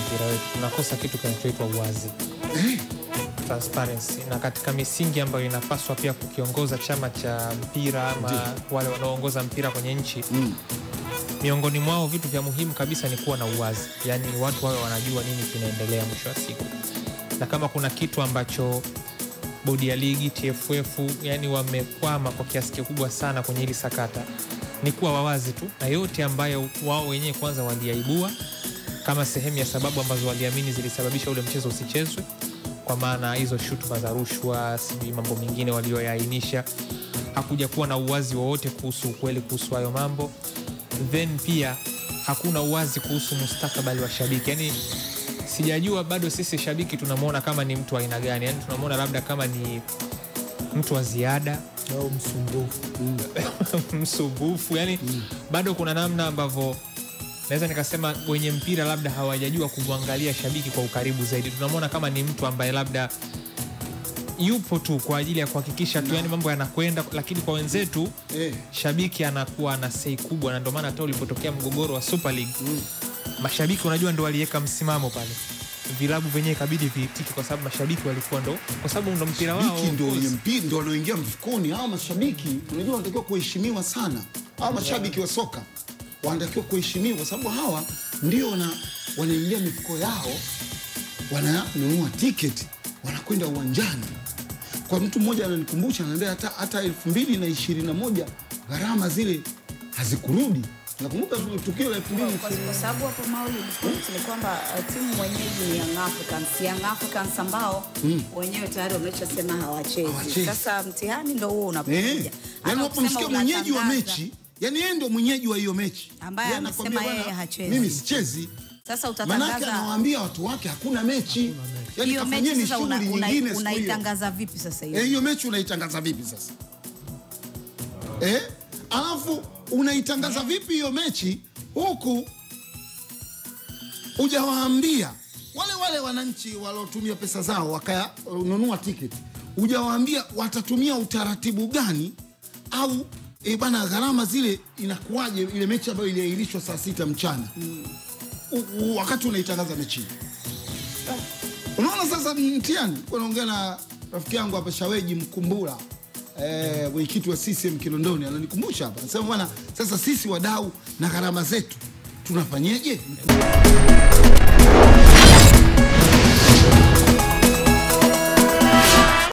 mpira wetu. Tunakosa kitu kinachoitwa uwazi. Transparency. Na katika misingi ambayo inapaswa pia kukiongoza chama cha mpira ama wale wanaoongoza mpira kwenye nchi. Miongoni mwao vitu vya muhimu kabisa ni kuwa na uwazi. Yaani watu wawe wanajua nini kinaendelea mwisho wa siku. Na kama kuna kitu ambacho bodi ya ligi, TFF, yani wamekwama kwa kiasi kikubwa sana kwenye hili sakata, ni kuwa wawazi tu na yote ambayo wao wenyewe kwanza waliaibua kama sehemu ya sababu ambazo waliamini zilisababisha ule mchezo usichezwe, kwa maana hizo shutuma za rushwa, sijui mambo mengine walioyaainisha. Hakuja kuwa na uwazi wowote kuhusu ukweli kuhusu hayo mambo. Then pia hakuna uwazi kuhusu mustakabali wa shabiki. Yani sijajua bado sisi shabiki tunamuona kama ni mtu wa aina gani. Yani tunamuona labda kama ni mtu wa ziada au msumbufu. Msumbufu. Yani bado kuna namna ambavyo naweza nikasema wenye mpira labda hawajajua kumwangalia shabiki kwa ukaribu zaidi. Tunamuona kama ni mtu ambaye labda yupo tu kwa ajili ya kuhakikisha tu yani mambo yanakwenda, lakini kwa wenzetu shabiki anakuwa na sei kubwa. Na ndio maana hata ulipotokea mgogoro wa Super League, mashabiki unajua ndio waliweka msimamo pale. Vilabu venyewe ikabidi viitiki kwa sababu mashabiki walikuwa ndo, kwa sababu ndo mpira wao. Ndio walioingia mfukoni. Hawa mashabiki unajua wanatakiwa kuheshimiwa sana. Hawa mashabiki wa soka wanatakiwa kuheshimiwa kwa sababu hawa ndio wanaingia mifuko yao, wananunua tiketi, wanakwenda uwanjani. Kwa mtu mmoja ananikumbusha, ananiambia hata 2021 gharama zile hazikurudi. Nakumbuka tukio la 2020. Kwa sababu hapo Maulid ni kwamba timu mwenyeji ni Young Africans ambao wenyewe tayari wameshasema hawachezi. Sasa mtihani ndio huo unapokuja. Yaani unapomsikia mwenyeji wa mechi, yani yeye ndio mwenyeji wa hiyo mechi, ambaye anasema yeye hachezi, mimi sichezi. Sasa utatangaza, maana anawaambia watu wake hakuna mechi. Yani kafanyeni shughuli nyingine. Unaitangaza vipi sasa hiyo? Hiyo mechi unaitangaza vipi sasa? Alafu unaitangaza vipi hiyo mechi huku hujawaambia wale wananchi waliotumia pesa zao wakanunua tiketi, hujawaambia watatumia utaratibu gani au bana gharama zile inakuwaje ile mechi ambayo iliahirishwa saa 6 mchana wakati unaitangaza mechi. Unaona sasa mtiani. Naongea na rafiki yangu hapa Shaweji Mkumbula, mwenyekiti wa CCM Kinondoni, ananikumbusha hapa. Anasema bwana, sasa sisi wadau na gharama zetu tunafanyeje?